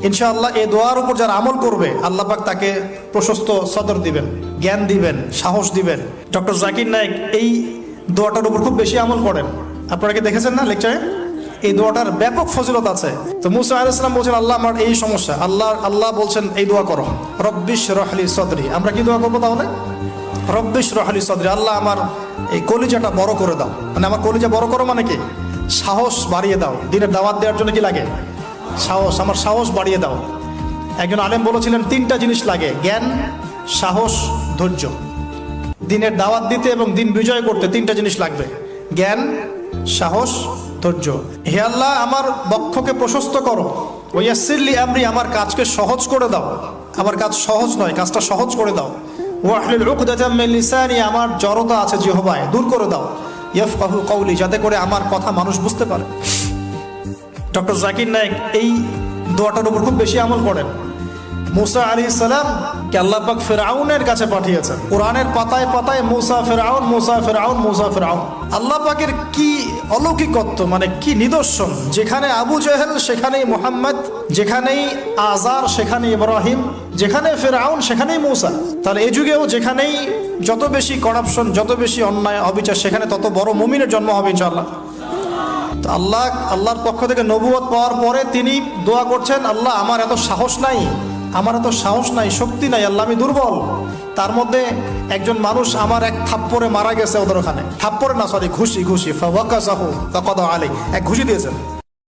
ইনশাআল্লাহ এই দোয়ার উপর যারা আমল করবে আল্লাহ পাক তাকে প্রশস্ত সদর দিবেন, জ্ঞান দিবেন, সাহস দিবেন। ডক্টর জাকির নায়েক এই দোয়াটার উপর খুব বেশি আমল করেন। আপনারা কি দেখেছেন না লেকচারে? এই দোয়াটার ব্যাপক ফজিলত আছে। তো মুসা আলাইহিস সালাম বলছেন, আল্লাহ আমার এই সমস্যা, আল্লাহ বলছেন এই দোয়া করো, রব্বিশ রহলি সদরি। আমরা কি দোয়া করবো তাহলে? রব্বিশ রহলি সদরি, আল্লাহ আমার এই কলিজাটা বড় করে দাও। মানে আমার কলিজা বড় করো মানে কি? সাহস বাড়িয়ে দাও। দিনের দাওয়াত দেওয়ার জন্য কি লাগে? সাহস। আমার সাহস বাড়িয়ে দাও। একজন আলেম বলেছিলেন 3টা জিনিস লাগে, জ্ঞান, সাহস, ধৈর্য। দিনের দাওয়াত দিতে এবং দিন বিজয় করতে 3টা জিনিস লাগবে, জ্ঞান, সাহস, ধৈর্য। হে আল্লাহ আমার বক্ষকে প্রশস্ত করো, ওয়াসসিরলি আমরি, আমার কাজকে সহজ করে দাও। আমার কাজ সহজ নয়, কাজটা সহজ করে দাও। ওয়াহলুল উকদাতাম মিন লিসানি, আমার জড়তা আছে জিহ্বায়, দূর করে দাও। ইয়াফকাহু কওলি, যাতে করে আমার কথা মানুষ বুঝতে পারে। ডক্টর জাকির নায়েক এই দোয়াটার উপর খুব বেশি আমল করেন। মুসা আলাইহিস সালাম কে আল্লাহ পাক ফিরআউনের কাছে পাঠিয়েছেন। কোরআনের পাতায় পাতায় মুসা ফিরআউন, মুসা ফিরআউন, মুসা ফিরআউন। আল্লাহ পাকের কি অলৌকিকত্ব, মানে কি নিদর্শন! যেখানে আবু জেহেল সেখানেই মুহাম্মদ, যেখানেই আজার সেখানেই ইব্রাহিম, যেখানে ফিরআউন সেখানেই মুসা। তাহলে এই যুগেও যেখানেই যত বেশি করাপশন, যত বেশি অন্যায় অবিচার, সেখানে তত বড় মুমিনের জন্ম হবে ইনশাআল্লাহ। তো আল্লাহর পক্ষ থেকে নবুয়ত পাওয়ার পরে তিনি দোয়া করছেন, আল্লাহ আমার এত সাহস নাই, আমার এত সাহস নাই, শক্তি নাই, আল্লাহ আমি দুর্বল। তার মধ্যে একজন মানুষ আমার এক থাপ্পড়ে মারা গেছে ওদের ওখানে, থাপ্পড়ে না সরি ঘুষি, ফাওয়াকাযাহু ফাকাদা আলাইহি, এক ঘুষি দিয়েছেন।